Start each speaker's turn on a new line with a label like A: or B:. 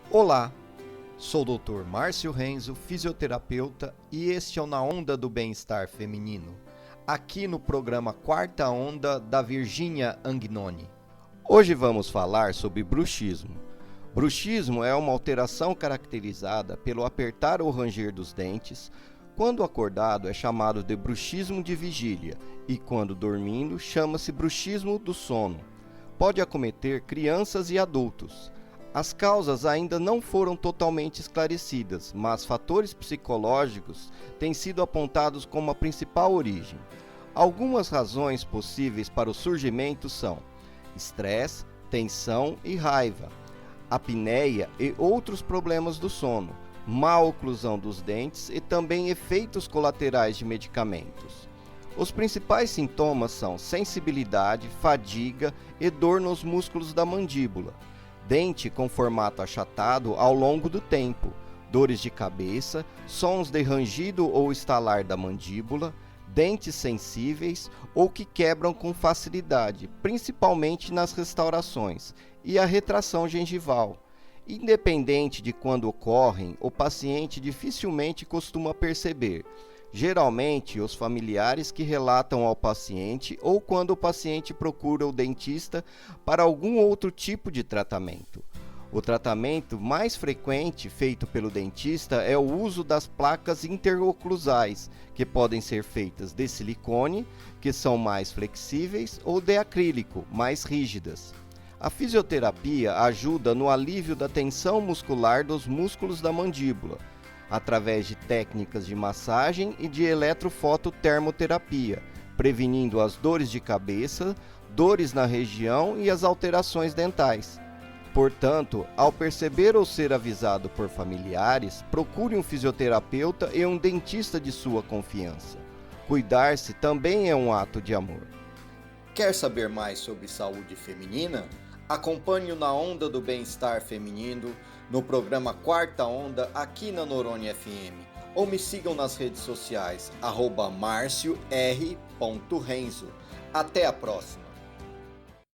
A: Olá, sou o Dr. Márcio Renzo, fisioterapeuta, e este é o Na Onda do Bem-Estar Feminino, aqui no programa Quarta Onda da Virginia Agnoni. Hoje vamos falar sobre bruxismo. Bruxismo é uma alteração caracterizada pelo apertar ou ranger dos dentes. Quando acordado é chamado de bruxismo de vigília e quando dormindo chama-se bruxismo do sono. Pode acometer crianças e adultos. As causas ainda não foram totalmente esclarecidas, mas fatores psicológicos têm sido apontados como a principal origem. Algumas razões possíveis para o surgimento são estresse, tensão e raiva, apneia e outros problemas do sono, má oclusão dos dentes e também efeitos colaterais de medicamentos. Os principais sintomas são sensibilidade, fadiga e dor nos músculos da mandíbula, dente com formato achatado ao longo do tempo, dores de cabeça, sons de rangido ou estalar da mandíbula, dentes sensíveis ou que quebram com facilidade, principalmente nas restaurações, e a retração gengival. Independente de quando ocorrem, o paciente dificilmente costuma perceber. Geralmente, os familiares que relatam ao paciente ou quando o paciente procura o dentista para algum outro tipo de tratamento. O tratamento mais frequente feito pelo dentista é o uso das placas interoclusais, que podem ser feitas de silicone, que são mais flexíveis, ou de acrílico, mais rígidas. A fisioterapia ajuda no alívio da tensão muscular dos músculos da mandíbula, através de técnicas de massagem e de eletrofototermoterapia, prevenindo as dores de cabeça, dores na região e as alterações dentais. Portanto, ao perceber ou ser avisado por familiares, procure um fisioterapeuta e um dentista de sua confiança. Cuidar-se também é um ato de amor. Quer saber mais sobre saúde feminina? Acompanhe-o na Onda do Bem-Estar Feminino, no programa Quarta Onda, aqui na Noronha FM. Ou me sigam nas redes sociais, @marcior.renzo. Até a próxima!